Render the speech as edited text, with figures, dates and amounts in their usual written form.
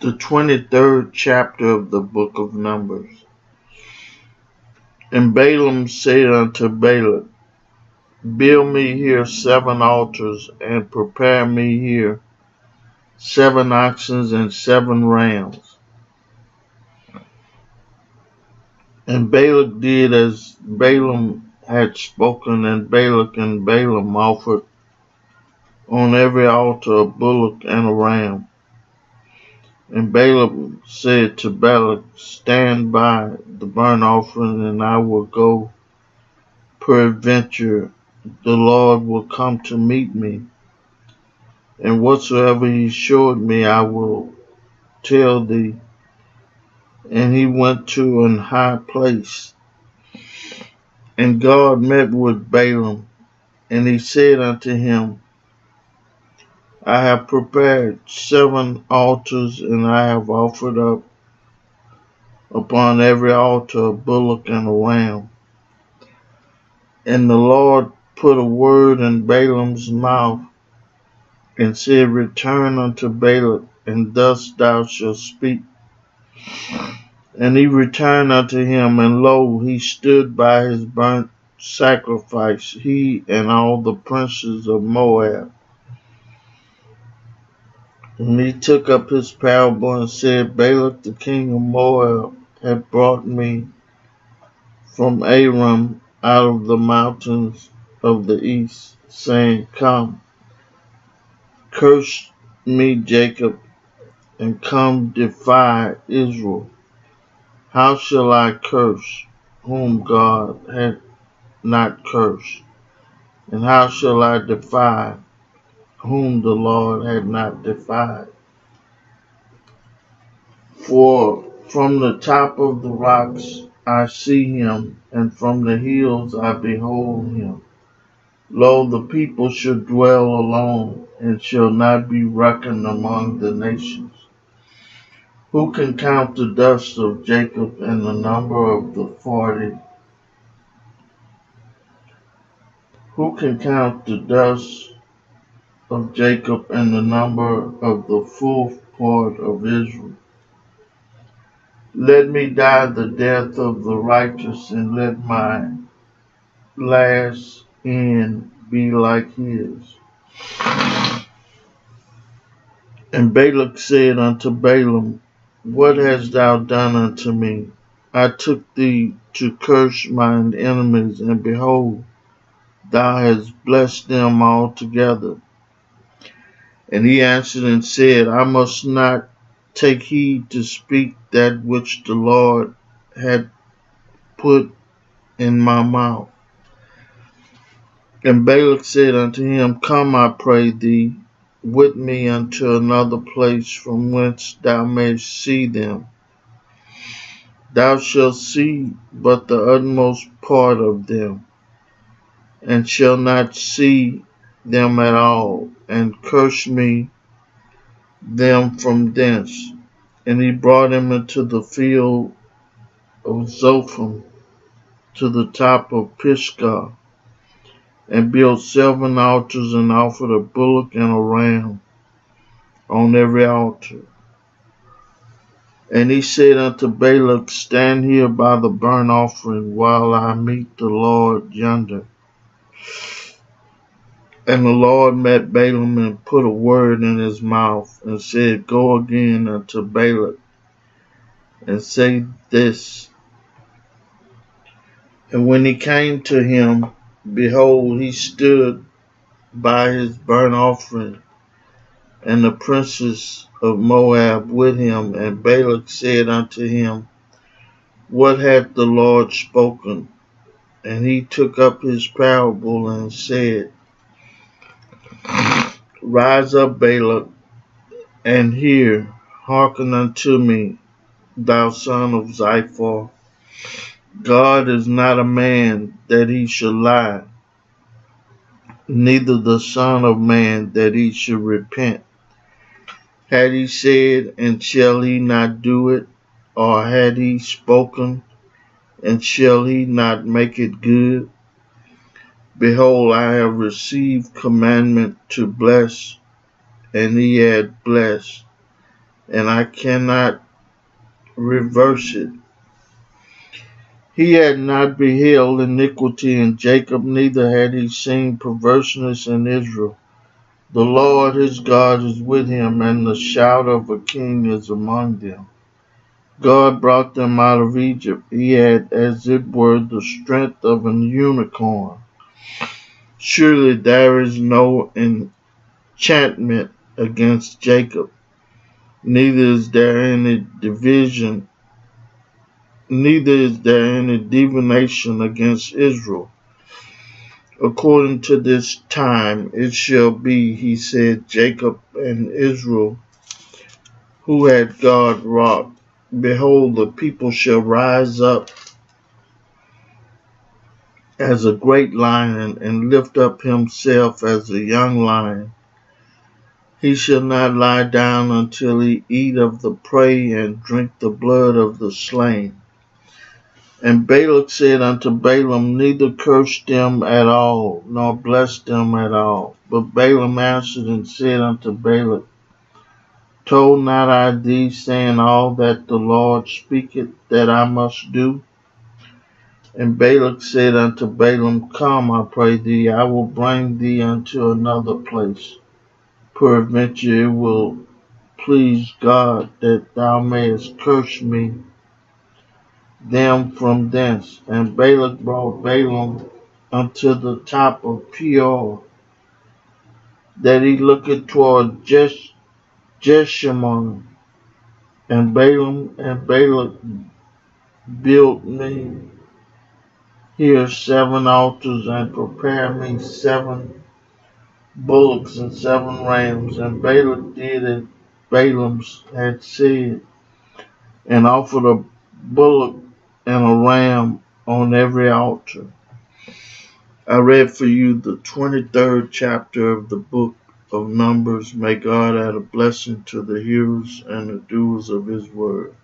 The 23rd chapter of the book of Numbers. And Balaam said unto Balak, Build me here 7 altars, and prepare me here 7 oxen and 7 rams. And Balak did as Balaam had spoken, and Balak and Balaam offered on every altar a bullock and a ram. And Balaam said to Balak, Stand by the burnt offering, and I will go. Peradventure the Lord will come to meet me, and whatsoever he showed me I will tell thee. And he went to an high place, and God met with Balaam, and he said unto him, I have prepared 7 altars, and I have offered up upon every altar a bullock and a ram. And the Lord put a word in Balaam's mouth, and said, Return unto Balak, and thus thou shalt speak. And he returned unto him, and lo, he stood by his burnt sacrifice, he and all the princes of Moab. And he took up his parable and said, Balak the king of Moab had brought me from Aram out of the mountains of the east, saying, Come, curse me, Jacob, and come defy Israel. How shall I curse whom God had not cursed? And how shall I defy whom the Lord had not defied? For from the top of the rocks I see him, and from the hills I behold him. Lo, the people shall dwell alone, and shall not be reckoned among the nations. Who can count the dust of Jacob and the number of the 40? Who can count the dust of Jacob and the number of the full part of Israel? Let me die the death of the righteous, and let my last end be like his. And Balak said unto Balaam, What hast thou done unto me? I took thee to curse mine enemies, and behold, thou hast blessed them altogether. And he answered and said, I must not take heed to speak that which the Lord had put in my mouth. And Balak said unto him, Come, I pray thee, with me unto another place from whence thou mayst see them. Thou shalt see but the utmost part of them, and shalt not see them at all, and curse me them from thence. And he brought him into the field of Zophim, to the top of Pisgah, and built 7 altars, and offered a bullock and a ram on every altar. And he said unto Balak, Stand here by the burnt offering, while I meet the Lord yonder. And the Lord met Balaam, and put a word in his mouth, and said, Go again unto Balak, and say this. And when he came to him, behold, he stood by his burnt offering, and the princes of Moab with him. And Balak said unto him, What hath the Lord spoken? And he took up his parable and said, Rise up, Balak, and hear. Hearken unto me, thou son of Ziphor. God is not a man that he should lie, neither the Son of Man that he should repent. Had he said, and shall he not do it? Or had he spoken, and shall he not make it good? Behold, I have received commandment to bless, and he had blessed, and I cannot reverse it. He had not beheld iniquity in Jacob, neither had he seen perverseness in Israel. The Lord his God is with him, and the shout of a king is among them. God brought them out of Egypt. He had as it were the strength of an unicorn. Surely there is no enchantment against Jacob, neither is there any divination against Israel. According to this time it shall be, he said, Jacob and Israel, who had God wrought. Behold, the people shall rise up as a great lion, and lift up himself as a young lion. He shall not lie down until he eat of the prey, and drink the blood of the slain. And Balak said unto Balaam, neither curse them at all, nor bless them at all. But Balaam answered and said unto Balak, told not I thee, saying, all that the Lord speaketh that I must do? And Balak said unto Balaam, come, I pray thee, I will bring thee unto another place. Peradventure it will please God that thou mayest curse me them from thence. And Balak brought Balaam unto the top of Peor, that he looked toward Jeshimon. And Balaam and Balak built me here 7 altars, and prepared me 7 bullocks and 7 rams. And Balak did as Balaam had said, and offered a bullock and a ram on every altar. I read for you the 23rd chapter of the book of Numbers. May God add a blessing to the hearers and the doers of his word.